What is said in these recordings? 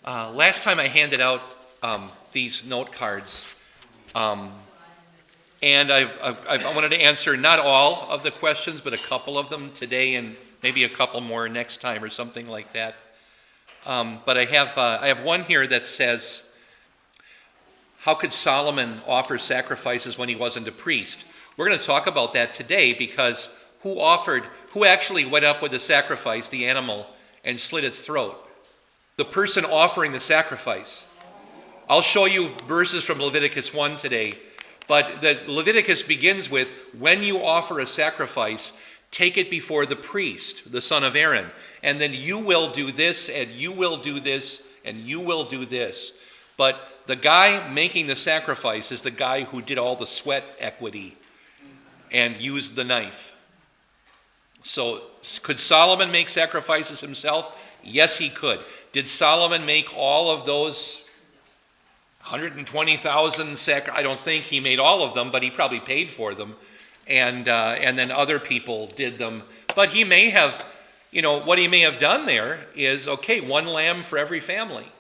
Last time I handed out these note cards, and I wanted to answer not all of the questions, but a couple of them today, and maybe a couple more next time or something like that. But I have one here that says, how could Solomon offer sacrifices when he wasn't a priest? We're going to talk about that today, because who actually went up with the sacrifice, the animal, and slit its throat? The person offering the sacrifice. I'll show you verses from Leviticus 1 today, but the Leviticus begins with, when you offer a sacrifice, take it before the priest, the son of Aaron, and then you will do this, and you will do this, and you will do this. But the guy making the sacrifice is the guy who did all the sweat equity and used the knife. So could Solomon make sacrifices himself? Yes, he could. Did Solomon make all of those 120,000 I don't think he made all of them, but he probably paid for them. And then other people did them. But he may have, what he may have done there is, okay, one lamb for every family.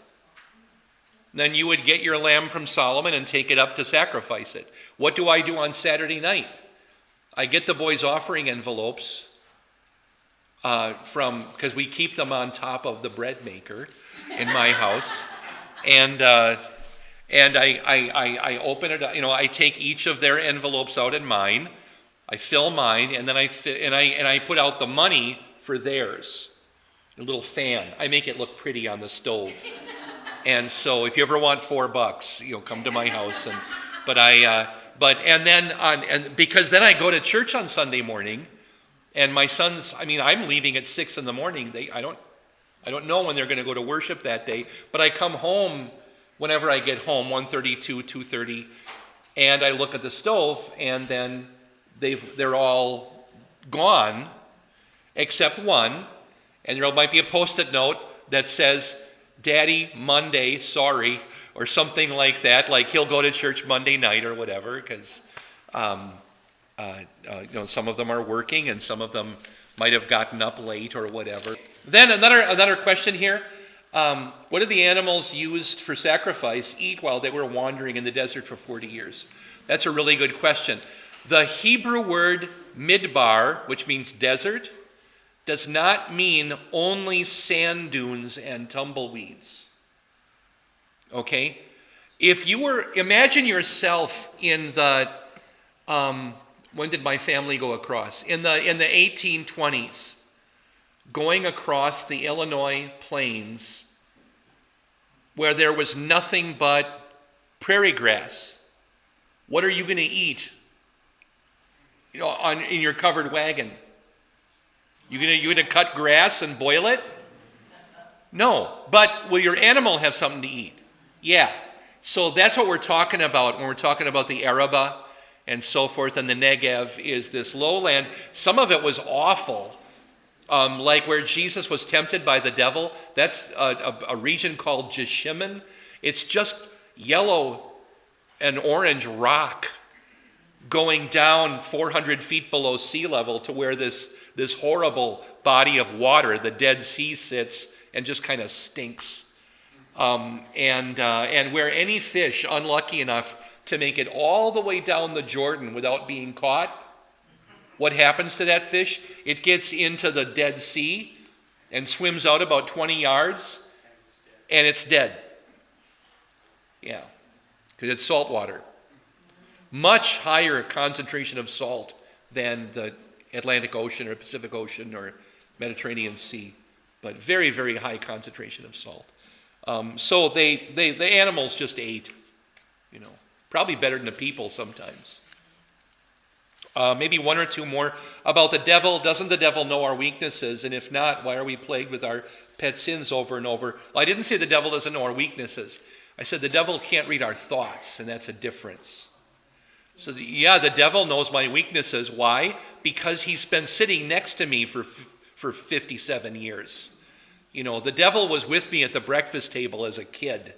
Then you would get your lamb from Solomon and take it up to sacrifice it. What do I do on Saturday night? I get the boys' offering envelopes because we keep them on top of the bread maker in my house, and I open it. I take each of their envelopes out in mine. I fill mine, and then I put out the money for theirs. A little fan. I make it look pretty on the stove. And so, if you ever want $4, come to my house. Because then I go to church on Sunday morning, and my sons. I'm leaving at 6 a.m. I don't know when they're going to go to worship that day, but I come home whenever I get home, 1:32, 2:30, and I look at the stove, and then they're all gone, except one, and there might be a Post-it note that says, "Daddy, Monday, sorry," or something like that, like he'll go to church Monday night or whatever, because some of them are working and some of them might have gotten up late or whatever. Then another question here. What did the animals used for sacrifice eat while they were wandering in the desert for 40 years? That's a really good question. The Hebrew word midbar, which means desert, does not mean only sand dunes and tumbleweeds. Okay? Imagine yourself in the, when did my family go across? In the 1820s, going across the Illinois plains where there was nothing but prairie grass. What are you going to eat? In your covered wagon? You going to cut grass and boil it? No. But will your animal have something to eat? Yeah. So that's what we're talking about when we're talking about the Arabah and so forth, and the Negev is this lowland. Some of it was awful. Like where Jesus was tempted by the devil, that's a region called Jeshimon. It's just yellow and orange rock going down 400 feet below sea level to where this horrible body of water, the Dead Sea, sits and just kind of stinks. And where any fish unlucky enough to make it all the way down the Jordan without being caught, what happens to that fish? It gets into the Dead Sea and swims out about 20 yards, and it's dead. Yeah, because it's salt water. Much higher concentration of salt than the Atlantic Ocean or Pacific Ocean or Mediterranean Sea, but very, very high concentration of salt. So the animals just ate, probably better than the people sometimes. Maybe one or two more about the devil. Doesn't the devil know our weaknesses? And if not, why are we plagued with our pet sins over and over? Well, I didn't say the devil doesn't know our weaknesses. I said the devil can't read our thoughts, and that's a difference. So the devil knows my weaknesses. Why? Because he's been sitting next to me for 57 years. The devil was with me at the breakfast table as a kid,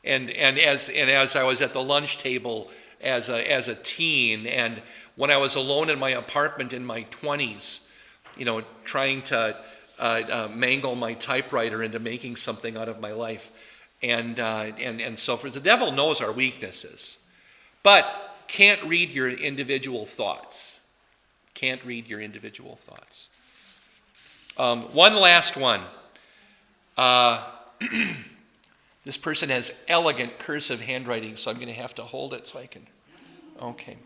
and as I was at the lunch table as a teen, and when I was alone in my apartment in my 20s, trying to mangle my typewriter into making something out of my life. And so forth. The devil knows our weaknesses, but can't read your individual thoughts. Can't read your individual thoughts. One last one. This person has elegant cursive handwriting, so I'm going to have to hold it so I can. Okay.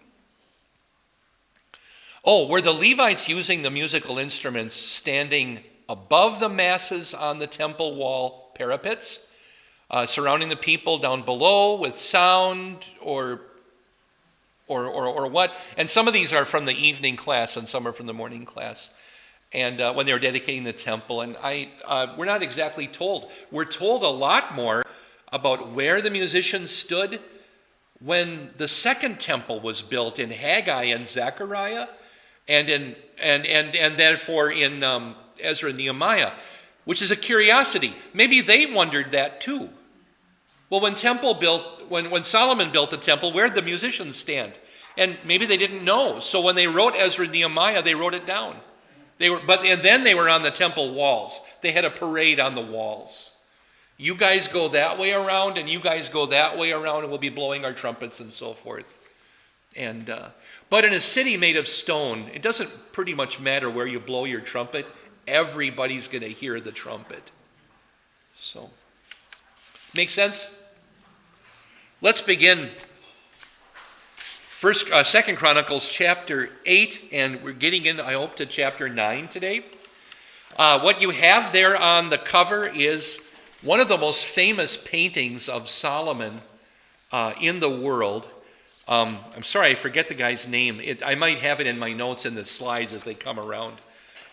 Oh, were the Levites using the musical instruments standing above the masses on the temple wall parapets, surrounding the people down below with sound or what? And some of these are from the evening class and some are from the morning class. And when they were dedicating the temple, and we're not exactly told. We're told a lot more about where the musicians stood when the second temple was built in Haggai and Zechariah, and therefore in Ezra and Nehemiah, which is a curiosity. Maybe they wondered that too. Well, when Solomon built the temple, where'd the musicians stand? And maybe they didn't know. So when they wrote Ezra and Nehemiah, they wrote it down. Then they were on the temple walls. They had a parade on the walls. You guys go that way around, and you guys go that way around, and we'll be blowing our trumpets and so forth. But in a city made of stone, it doesn't pretty much matter where you blow your trumpet. Everybody's going to hear the trumpet. So, make sense? Let's begin. Second Chronicles chapter 8, and we're getting in, I hope, to chapter 9 today. What you have there on the cover is one of the most famous paintings of Solomon in the world. I'm sorry, I forget the guy's name. I might have it in my notes in the slides as they come around.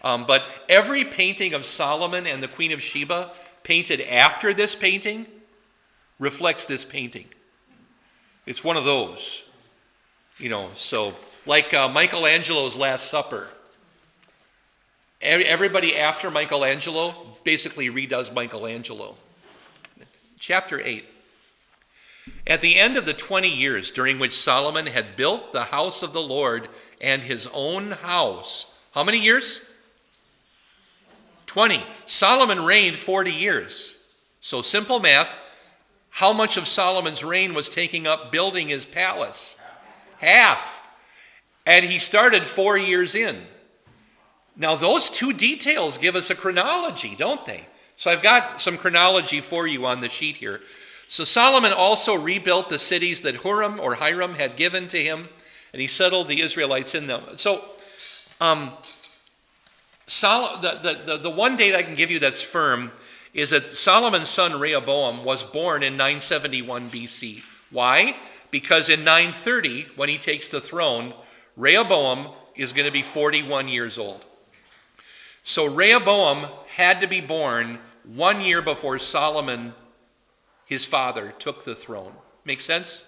But every painting of Solomon and the Queen of Sheba painted after this painting reflects this painting. It's one of those. So like Michelangelo's Last Supper. Everybody after Michelangelo basically redoes Michelangelo. Chapter 8. At the end of the 20 years during which Solomon had built the house of the Lord and his own house. How many years? 20. Solomon reigned 40 years. So simple math. How much of Solomon's reign was taking up building his palace? Half. And he started 4 years in. Now those two details give us a chronology, don't they? So I've got some chronology for you on the sheet here. So Solomon also rebuilt the cities that Hiram had given to him, and he settled the Israelites in them. So the one date I can give you that's firm is that Solomon's son Rehoboam was born in 971 BC. Why? Because in 930, when he takes the throne, Rehoboam is going to be 41 years old. So Rehoboam had to be born 1 year before Solomon, his father, took the throne. Make sense?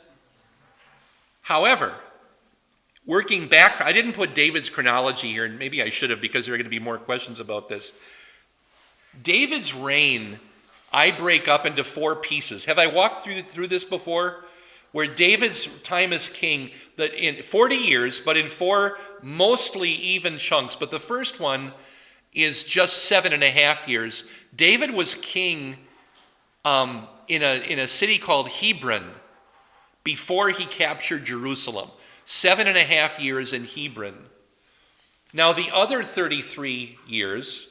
However, working back, I didn't put David's chronology here, and maybe I should have because there are going to be more questions about this. David's reign, I break up into 4 pieces. Have I walked through this before? Where David's time as king, that in 40 years, but in 4 mostly even chunks. But the first one is just 7.5 years. David was king in a city called Hebron before he captured Jerusalem. 7.5 years in Hebron. Now the other 33 years,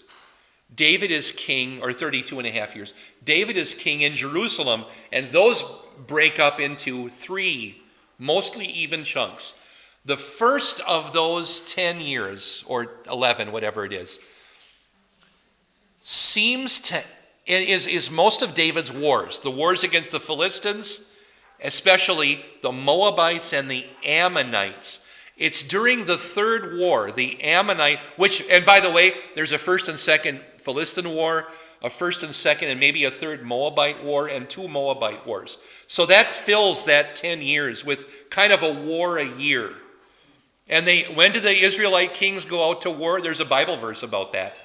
David is king, or 32.5 years, David is king in Jerusalem, and those break up into 3 mostly even chunks. The first of those 10 years, or 11, whatever it is most of David's wars. The wars against the Philistines, especially the Moabites and the Ammonites. It's during the third war, the Ammonite, and by the way, there's a first and second Philistine war, a first and second, and maybe a third Moabite war, and 2 Moabite wars. So that fills that 10 years with kind of a war a year. And when do the Israelite kings go out to war? There's a Bible verse about that.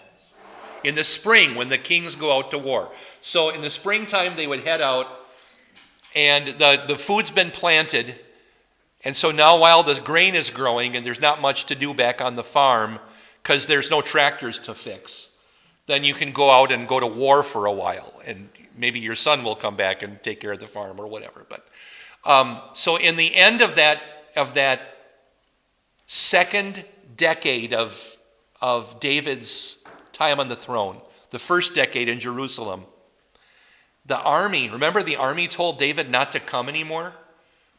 In the spring, when the kings go out to war. So in the springtime, they would head out, and the food's been planted. And so now while the grain is growing and there's not much to do back on the farm because there's no tractors to fix, then you can go out and go to war for a while. And maybe your son will come back and take care of the farm or whatever. But so in the end of that second decade of David's time on the throne, the first decade in Jerusalem, the army told David not to come anymore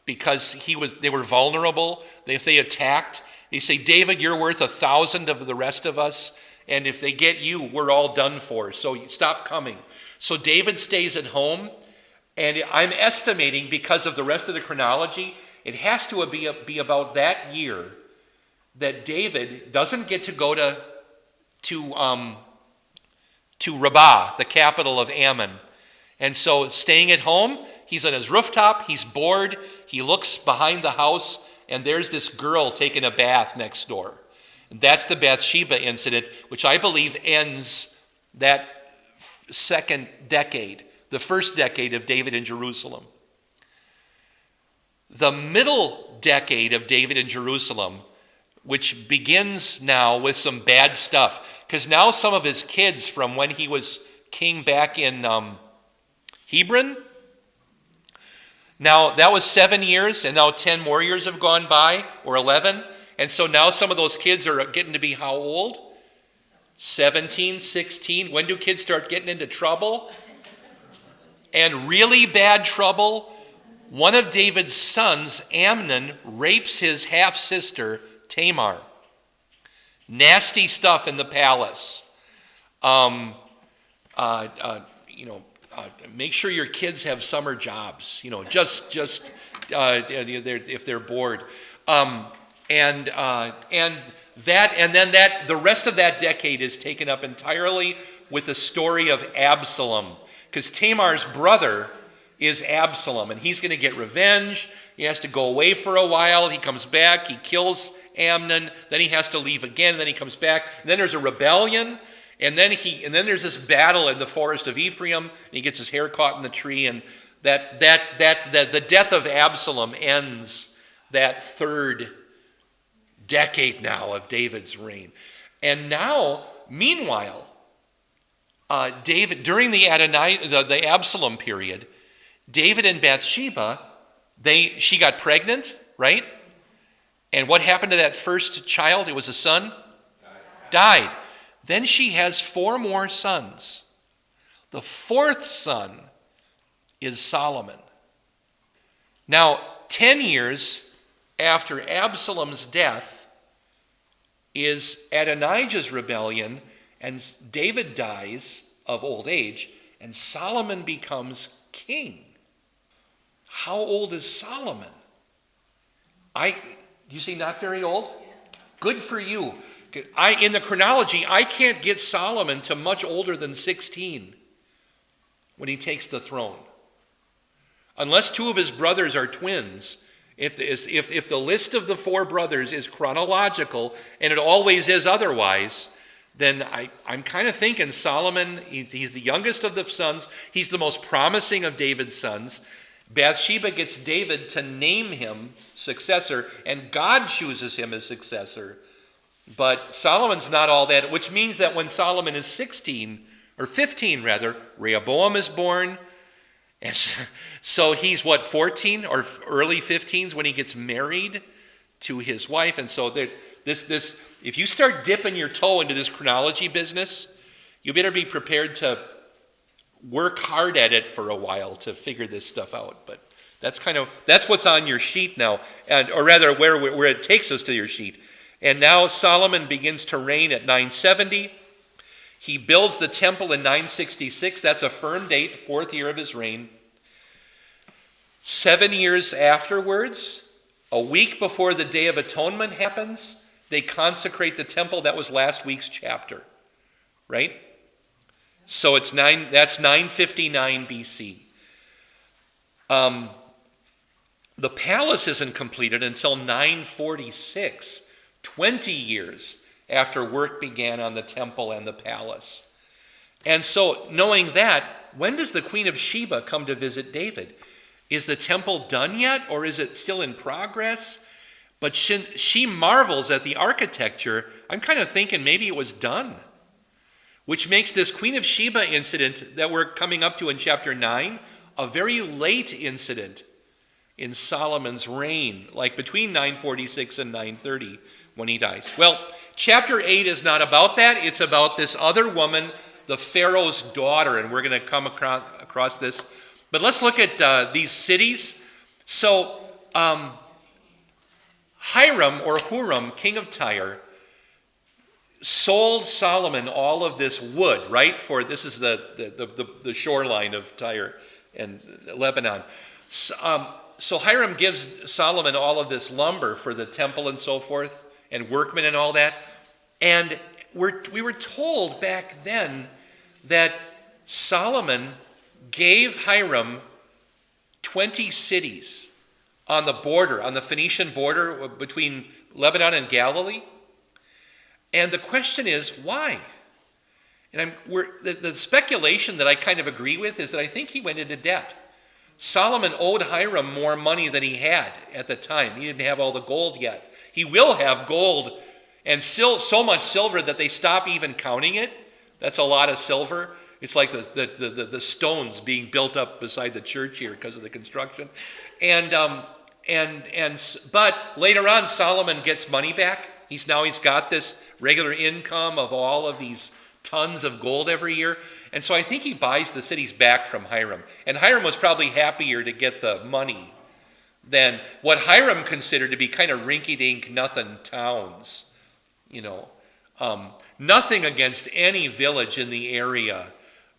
because they were vulnerable. If they attacked, they say, David, you're worth 1,000 of the rest of us, and if they get you, we're all done for, so stop coming. So David stays at home, and I'm estimating, because of the rest of the chronology, it has to be about that year that David doesn't get to go to Rabbah, the capital of Ammon. And so staying at home, he's on his rooftop, he's bored, he looks behind the house, and there's this girl taking a bath next door. And that's the Bathsheba incident, which I believe ends that second decade, the first decade of David in Jerusalem. The middle decade of David in Jerusalem, which begins now with some bad stuff, because now some of his kids from when he was king back in Hebron, now that was 7 years, and now 10 more years have gone by, or 11, and so now some of those kids are getting to be how old? 17, 16. When do kids start getting into trouble? And really bad trouble? One of David's sons, Amnon, rapes his half-sister, Tamar. Nasty stuff in the palace. Make sure your kids have summer jobs. If they're bored. The rest of that decade is taken up entirely with the story of Absalom, because Tamar's brother is Absalom, and he's going to get revenge. He has to go away for a while. He comes back. He kills Amnon. Then he has to leave again. And then he comes back. And then there's a rebellion. And then there's this battle in the forest of Ephraim. And he gets his hair caught in the tree. And the death of Absalom ends that third decade now of David's reign. And now, meanwhile, David, during the Absalom period, David and Bathsheba, she got pregnant, right? And what happened to that first child? It was a son? Died. Then she has 4 more sons. The 4th son is Solomon. Now, 10 years after Absalom's death is Adonijah's rebellion, and David dies of old age, and Solomon becomes king. How old is Solomon? You see, not very old? Good for you. In the chronology, I can't get Solomon to much older than 16 when he takes the throne. Unless 2 of his brothers are twins, if the list of the 4 brothers is chronological, and it always is otherwise, then I'm kind of thinking Solomon, he's the youngest of the sons, he's the most promising of David's sons. Bathsheba gets David to name him successor, and God chooses him as successor. But Solomon's not all that, which means that when Solomon is 16, or 15 rather, Rehoboam is born. And so he's 14 or early 15s when he gets married to his wife. And so if you start dipping your toe into this chronology business, you better be prepared to work hard at it for a while to figure this stuff out. But that's what's on your sheet now, or rather where it takes us to your sheet. And now Solomon begins to reign at 970. He builds the temple in 966. That's a firm date, 4th year of his reign. 7 years afterwards, a week before the Day of Atonement happens, they consecrate the temple. That was last week's chapter, right? So that's 959 BC. The palace isn't completed until 946, 20 years after work began on the temple and the palace. And so, knowing that, when does the Queen of Sheba come to visit David? Is the temple done yet, or is it still in progress? But she marvels at the architecture. I'm kind of thinking maybe it was done. which makes this Queen of Sheba incident that we're coming up to in chapter 9 a very late incident in Solomon's reign, like between 946 and 930 when he dies. Well, chapter 8 is not about that. It's about this other woman, the Pharaoh's daughter, and we're going to come across this. But let's look at these cities. So Hiram, or Huram, king of Tyre, sold Solomon all of this wood, right? For this is the shoreline of Tyre and Lebanon. So Hiram gives Solomon all of this lumber for the temple and so forth, and workmen and all that. And we were told back then that Solomon gave Hiram 20 cities on the border, on the Phoenician border between Lebanon and Galilee. And the question is, why? And the speculation that I kind of agree with is that I think he went into debt. Solomon owed Hiram more money than he had at the time. He didn't have all the gold yet. He will have gold and so much silver that they stop even counting it. That's a lot of silver. It's like the stones being built up beside the church here because of the construction. But later on, Solomon gets money back. He's got this regular income of all of these tons of gold every year. And so I think he buys the cities back from Hiram. And Hiram was probably happier to get the money than what Hiram considered to be kind of rinky-dink nothing towns. Nothing against any village in the area.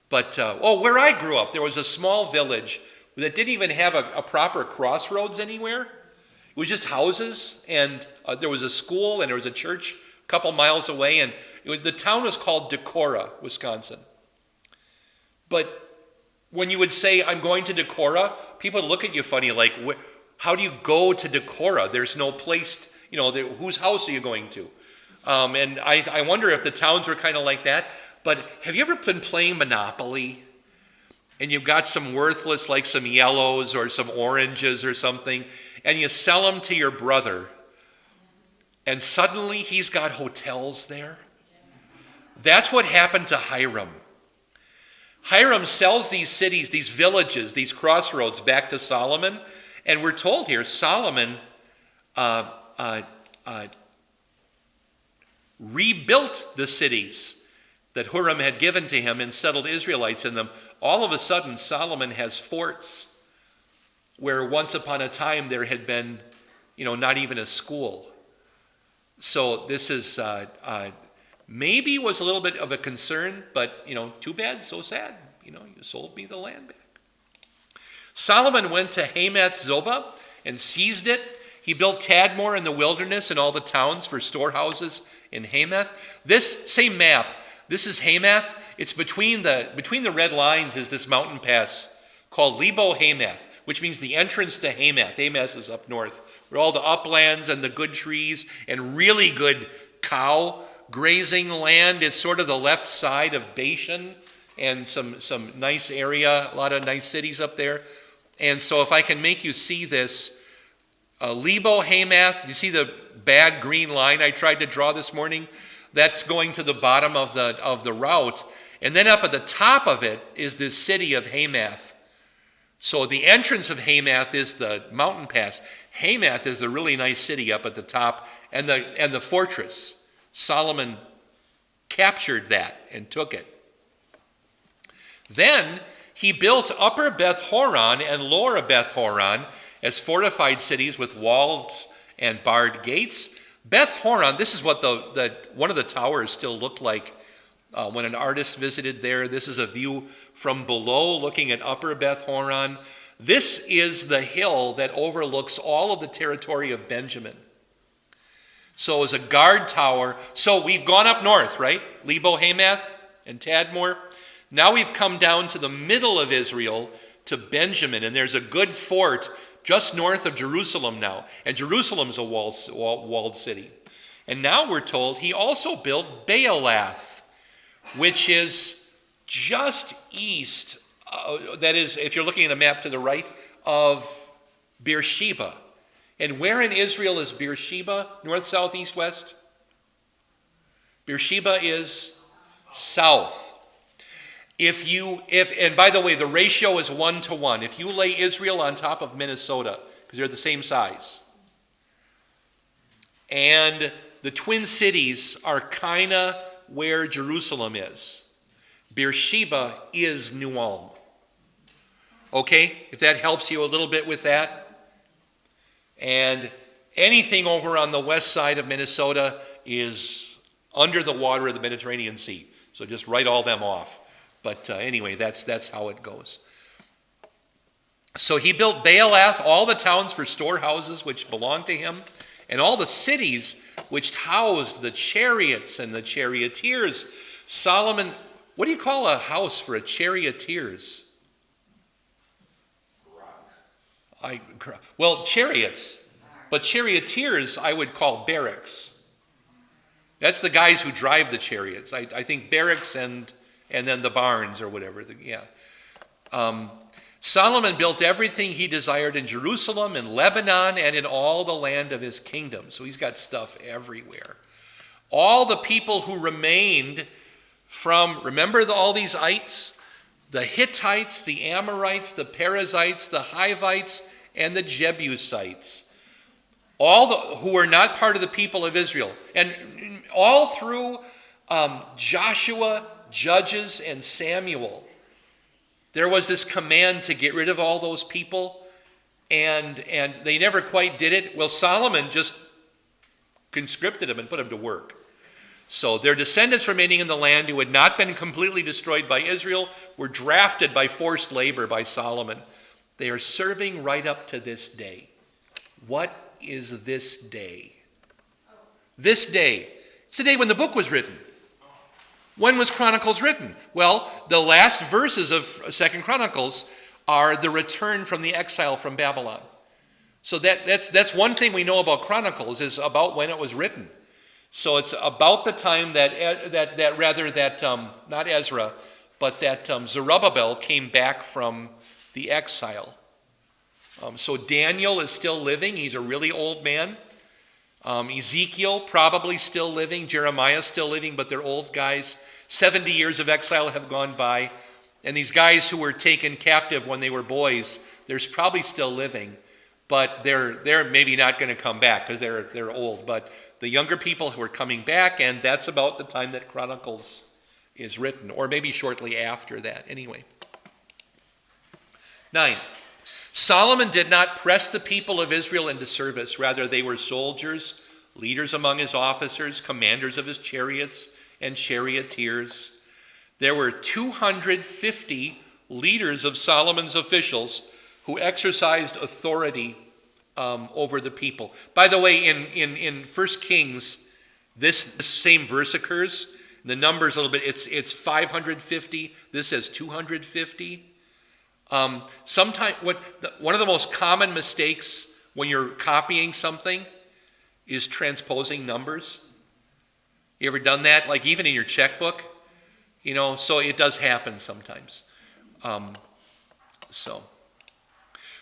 But, where I grew up, there was a small village that didn't even have a proper crossroads anywhere. It was just houses, and there was a school, and there was a church a couple miles away, and the town was called Decorah, Wisconsin. But when you would say, I'm going to Decorah, people would look at you funny, like, how do you go to Decorah? There's no place, whose house are you going to? And I wonder if the towns were kind of like that. But have you ever been playing Monopoly? And you've got some worthless, like some yellows or some oranges or something, and you sell them to your brother, and suddenly he's got hotels there? That's what happened to Hiram. Hiram sells these cities, these villages, these crossroads back to Solomon, and we're told here Solomon rebuilt the cities that Huram had given to him and settled Israelites in them. All of a sudden, Solomon has forts where once upon a time there had been, not even a school. So this is maybe was a little bit of a concern, but, too bad, so sad. You sold me the land back. Solomon went to Hamath Zobah and seized it. He built Tadmor in the wilderness and all the towns for storehouses in Hamath. This same map, this is Hamath. It's between the red lines is this mountain pass called Lebo Hamath, which means the entrance to Hamath. Hamath is up north, where all the uplands and the good trees and really good cow grazing land. It's sort of the left side of Bashan and some nice area, a lot of nice cities up there. And so if I can make you see this, Lebo Hamath, you see the bad green line I tried to draw this morning? That's going to the bottom of the route. And then up at the top of it is this city of Hamath. So the entrance of Hamath is the mountain pass. Hamath is the really nice city up at the top, and the fortress. Solomon captured that and took it. Then he built Upper Beth Horon and Lower Beth Horon as fortified cities with walls and barred gates. Beth Horon, this is what one of the towers still looked like when an artist visited there. This is a view from below looking at Upper Beth Horon. This is the hill that overlooks all of the territory of Benjamin. So it was a guard tower. So we've gone up north, right? Lebo Hamath and Tadmor. Now we've come down to the middle of Israel to Benjamin, and there's a good fort just north of Jerusalem now. And Jerusalem's a walled city. And now we're told he also built Baalath, which is just east, that is, if you're looking at a map to the right, of Beersheba. And where in Israel is Beersheba? North, south, east, west? Beersheba is South. And by the way, the ratio is 1-to-1. If you lay Israel on top of Minnesota, because they're the same size, and the Twin Cities are kind of where Jerusalem is. Beersheba is New Ulm. Okay, if that helps you a little bit with that. And anything over on the west side of Minnesota is under the water of the Mediterranean Sea. So just write all them off. But anyway, that's how it goes. So he built Baalath, all the towns for storehouses which belonged to him, and all the cities which housed the chariots and the charioteers. Solomon, what do you call a house for a charioteers? Well, chariots. But charioteers I would call barracks. That's the guys who drive the chariots. I think barracks and then the barns or whatever. Solomon built everything he desired in Jerusalem, in Lebanon, and in all the land of his kingdom. So he's got stuff everywhere. All the people who remained from, remember all these ites? The Hittites, the Amorites, the Perizzites, the Hivites, and the Jebusites. All who were not part of the people of Israel. And all through Joshua, Judges, and Samuel, there was this command to get rid of all those people, and they never quite did it. Well, Solomon just conscripted them and put them to work. So their descendants remaining in the land who had not been completely destroyed by Israel were drafted by forced labor by Solomon. They are serving right up to this day. What is this day? This day. It's the day when the book was written. When was Chronicles written? Well, the last verses of 2 Chronicles are the return from the exile from Babylon. So that's one thing we know about Chronicles, is about when it was written. So it's about the time that not Ezra, but that Zerubbabel came back from the exile. So Daniel is still living. He's a really old man. Ezekiel probably still living. Jeremiah still living, but they're old guys. 70 years of exile have gone by. And these guys who were taken captive when they were boys, they're probably still living. But they're maybe not going to come back because they're old. But the younger people who are coming back, and that's about the time that Chronicles is written, or maybe shortly after that. Anyway. 9. Solomon did not press the people of Israel into service. Rather, they were soldiers, leaders among his officers, commanders of his chariots and charioteers. There were 250 leaders of Solomon's officials who exercised authority over the people. By the way, in 1 Kings, this same verse occurs. The number's a little bit, it's 550. This says 250. Sometimes one of the most common mistakes when you're copying something is transposing numbers. You ever done that? Like even in your checkbook? So it does happen sometimes.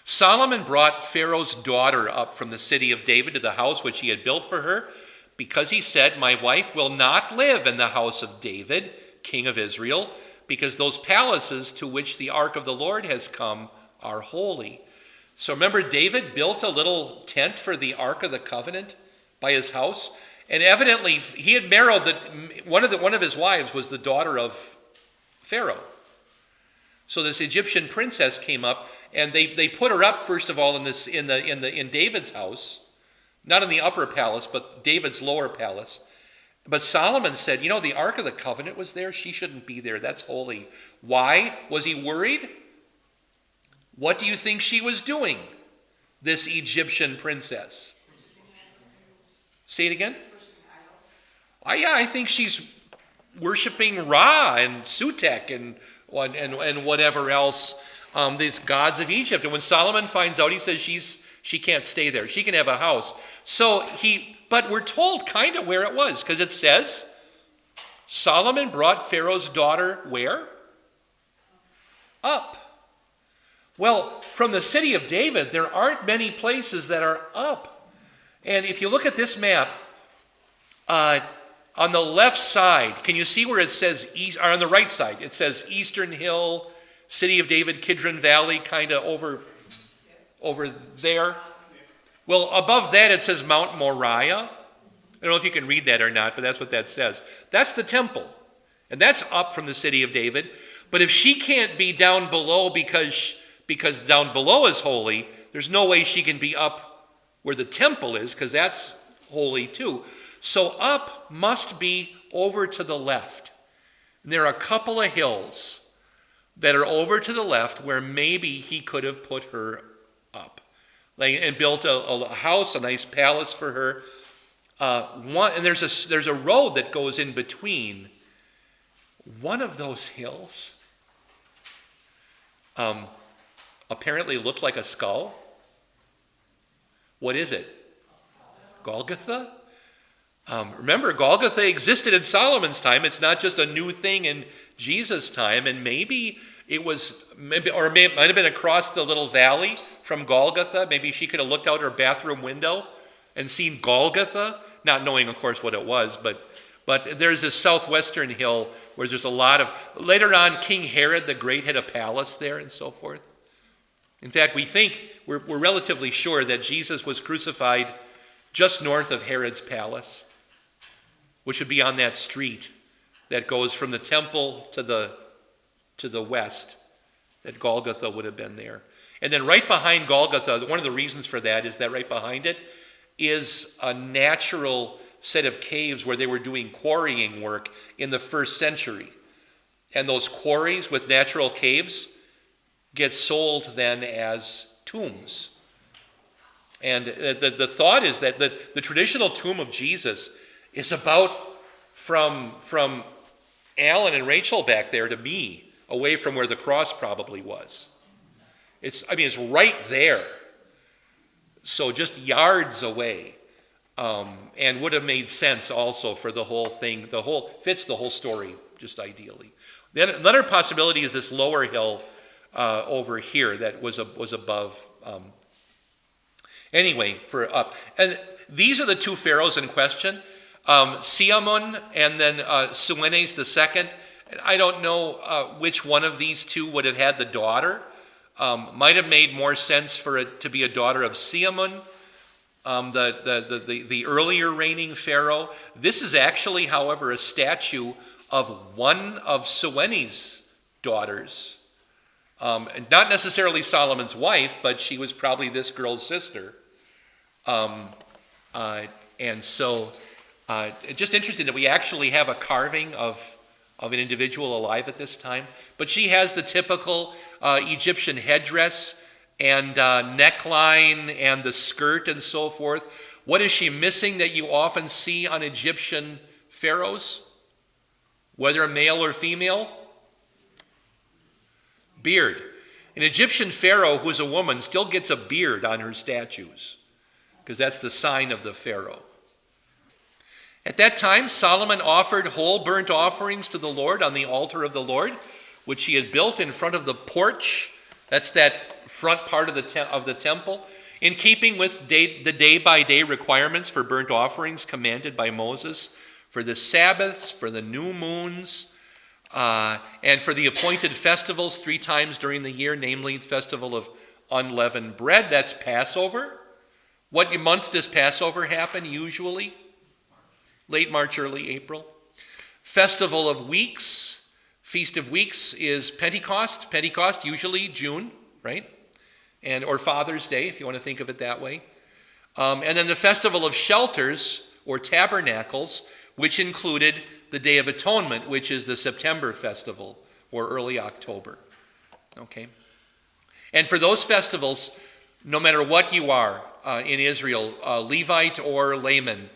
Solomon brought Pharaoh's daughter up from the city of David to the house which he had built for her, because he said, "My wife will not live in the house of David, king of Israel, because those palaces to which the ark of the Lord has come are holy." So remember, David built a little tent for the ark of the covenant by his house, and evidently he had married one of his wives was the daughter of Pharaoh. So this Egyptian princess came up, and they put her up first of all in David's house, not in the upper palace, but David's lower palace. But Solomon said, the Ark of the Covenant was there. She shouldn't be there. That's holy. Why? Was he worried? What do you think she was doing, this Egyptian princess? Say it again? I think she's worshiping Ra and Sutek and whatever else, these gods of Egypt. And when Solomon finds out, he says she can't stay there. She can have a house. But we're told kind of where it was, because it says, Solomon brought Pharaoh's daughter where? Up. Well, from the city of David, there aren't many places that are up. And if you look at this map, On the left side, can you see where it says east, or on the right side, it says Eastern Hill, City of David, Kidron Valley, kind of over there? Well, above that it says Mount Moriah. I don't know if you can read that or not, but that's what that says. That's the temple. And that's up from the City of David. But if she can't be down below because down below is holy, there's no way she can be up where the temple is, because that's holy too. So up must be over to the left. And there are a couple of hills that are over to the left where maybe he could have put her up, and built a house, a nice palace for her. And there's a road that goes in between. One of those hills apparently looked like a skull. What is it? Golgotha? Remember, Golgotha existed in Solomon's time. It's not just a new thing in Jesus' time. And maybe it might have been across the little valley from Golgotha. Maybe she could have looked out her bathroom window and seen Golgotha, not knowing, of course, what it was. But there's this southwestern hill where there's a lot of... Later on, King Herod the Great had a palace there and so forth. In fact, we're relatively sure that Jesus was crucified just north of Herod's palace, which would be on that street that goes from the temple to the west, that Golgotha would have been there. And then right behind Golgotha, one of the reasons for that is that right behind it is a natural set of caves where they were doing quarrying work in the first century. And those quarries with natural caves get sold then as tombs. And the thought is that the traditional tomb of Jesus is about from Alan and Rachel back there to me, away from where the cross probably was. It's right there. So just yards away. And would have made sense also for the whole thing. Fits the whole story just ideally. Then another possibility is this lower hill over here that was above. Anyway, for up. And these are the two pharaohs in question, Siamun and then Suenes II. I don't know which one of these two would have had the daughter. Might have made more sense for it to be a daughter of Siamun, the earlier reigning pharaoh. This is actually, however, a statue of one of Suenes' daughters. Not necessarily Solomon's wife, but she was probably this girl's sister. And so just interesting that we actually have a carving of an individual alive at this time. But she has the typical Egyptian headdress and neckline and the skirt and so forth. What is she missing that you often see on Egyptian pharaohs, whether male or female? Beard. An Egyptian pharaoh who's a woman still gets a beard on her statues, because that's the sign of the pharaoh. At that time, Solomon offered whole burnt offerings to the Lord on the altar of the Lord, which he had built in front of the porch. That's that front part of the temple, in keeping with the day-by-day requirements for burnt offerings commanded by Moses, for the Sabbaths, for the new moons, and for the appointed festivals 3 times during the year, namely the festival of unleavened bread. That's Passover. What month does Passover happen usually? Late March, early April. Festival of Weeks. Feast of Weeks is Pentecost. Pentecost, usually June, right? Or Father's Day, if you want to think of it that way. And then the Festival of Shelters, or Tabernacles, which included the Day of Atonement, which is the September festival, or early October. Okay? And for those festivals, no matter what you are in Israel, Levite or layman,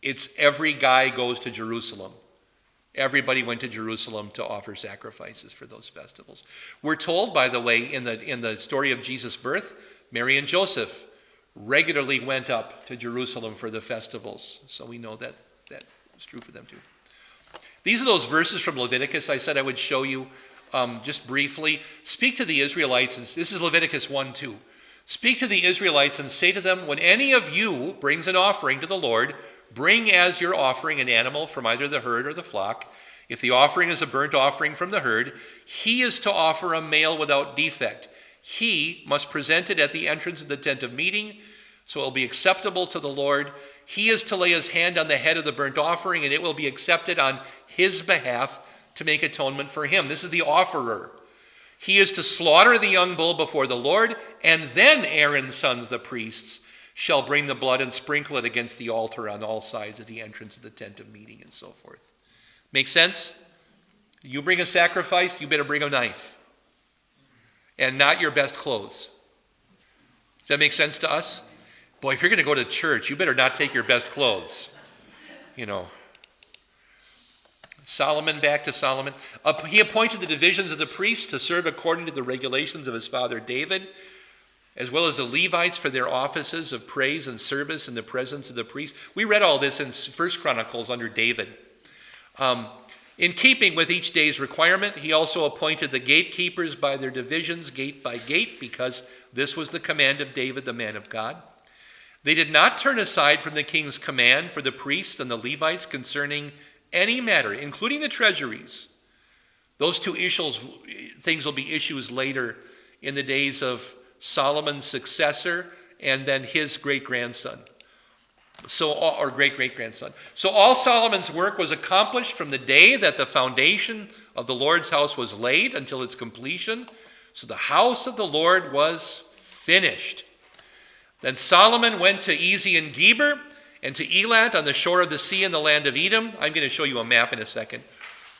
it's every guy goes to Jerusalem. Everybody went to Jerusalem to offer sacrifices for those festivals. We're told, by the way, in the story of Jesus' birth, Mary and Joseph regularly went up to Jerusalem for the festivals. So we know that is true for them too. These are those verses from Leviticus I said I would show you just briefly. Speak to the Israelites. This is Leviticus 1:2. Speak to the Israelites and say to them, when any of you brings an offering to the Lord, bring as your offering an animal from either the herd or the flock. If the offering is a burnt offering from the herd, he is to offer a male without defect. He must present it at the entrance of the tent of meeting, so it will be acceptable to the Lord. He is to lay his hand on the head of the burnt offering, and it will be accepted on his behalf to make atonement for him. This is the offerer. He is to slaughter the young bull before the Lord, and then Aaron's sons, the priests, shall bring the blood and sprinkle it against the altar on all sides at the entrance of the tent of meeting, and so forth. Make sense? You bring a sacrifice, you better bring a knife, and not your best clothes. Does that make sense to us? Boy, if you're going to go to church, you better not take your best clothes. Solomon, back to Solomon. He appointed the divisions of the priests to serve according to the regulations of his father David, as well as the Levites for their offices of praise and service in the presence of the priest. We read all this in 1 Chronicles under David. In keeping with each day's requirement, he also appointed the gatekeepers by their divisions, gate by gate, because this was the command of David, the man of God. They did not turn aside from the king's command for the priests and the Levites concerning any matter, including the treasuries. Those two things will be issues later in the days of Solomon's successor and then his great-grandson. Or great-great-grandson. So all Solomon's work was accomplished from the day that the foundation of the Lord's house was laid until its completion. So the house of the Lord was finished. Then Solomon went to Ezion-Geber and to Elat on the shore of the sea in the land of Edom. I'm going to show you a map in a second.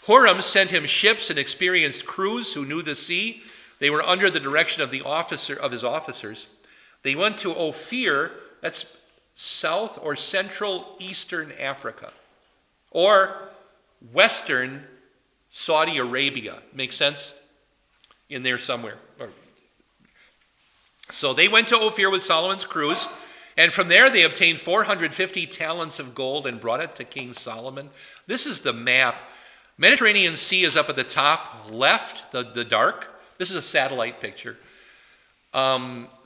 Huram sent him ships and experienced crews who knew the sea. They were under the direction of his officers. They went to Ophir, that's South or Central Eastern Africa, or Western Saudi Arabia. Makes sense? In there somewhere. So they went to Ophir with Solomon's crews, and from there they obtained 450 talents of gold and brought it to King Solomon. This is the map. Mediterranean Sea is up at the top left, the dark. This is a satellite picture.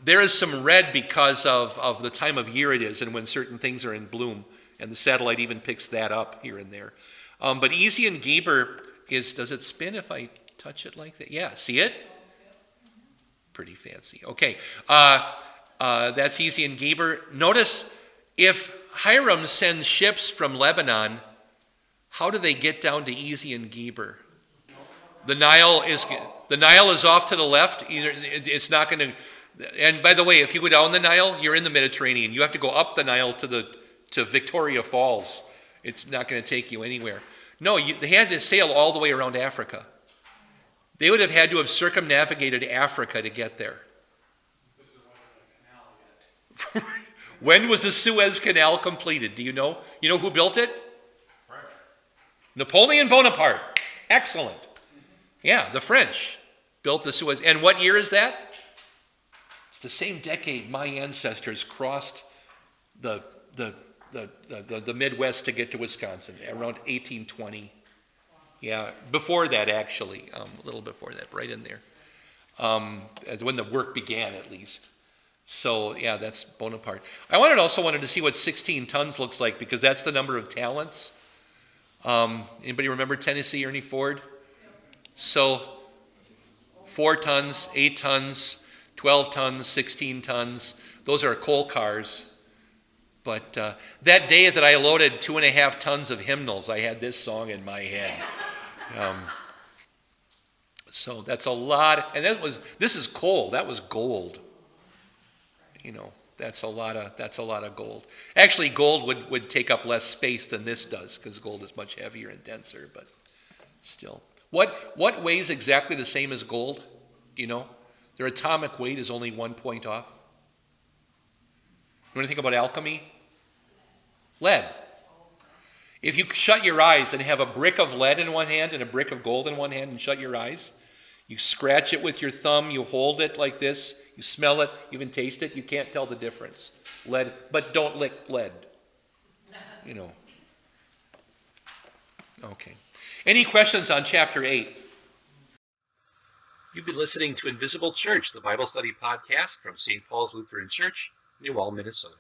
There is some red because of the time of year it is and when certain things are in bloom, and the satellite even picks that up here and there. But Ezion-Geber does it spin if I touch it like that? Yeah, see it? Pretty fancy. Okay, that's Ezion-Geber. Notice if Hiram sends ships from Lebanon, how do they get down to Ezion-Geber? The Nile is off to the left. It's not going to. And by the way, if you go down the Nile, you're in the Mediterranean. You have to go up the Nile to Victoria Falls. It's not going to take you anywhere. No, they had to sail all the way around Africa. They would have had to have circumnavigated Africa to get there. This wasn't a canal yet. When was the Suez Canal completed? Do you know? You know who built it? French. Napoleon Bonaparte. Excellent. Yeah, the French built the Suez. And what year is that? It's the same decade my ancestors crossed the Midwest to get to Wisconsin, around 1820. Yeah, before that actually, a little before that, right in there. When the work began at least. So yeah, that's Bonaparte. I also wanted to see what 16 tons looks like because that's the number of talents. Anybody remember Tennessee Ernie Ford? So 4 tons, 8 tons, 12 tons, 16 tons. Those are coal cars. But that day that I loaded 2.5 tons of hymnals, I had this song in my head. So that's a lot. And this is coal. That was gold. That's a lot of gold. Actually, gold would take up less space than this does because gold is much heavier and denser, but still. What weighs exactly the same as gold? Do you know? Their atomic weight is only 1 point off. You want to think about alchemy? Lead. If you shut your eyes and have a brick of lead in one hand and a brick of gold in one hand and shut your eyes, you scratch it with your thumb, you hold it like this, you smell it, you can taste it, you can't tell the difference. Lead, but don't lick lead. Okay. Any questions on chapter 8? You've been listening to Invisible Church, the Bible study podcast from St. Paul's Lutheran Church, New Ulm, Minnesota.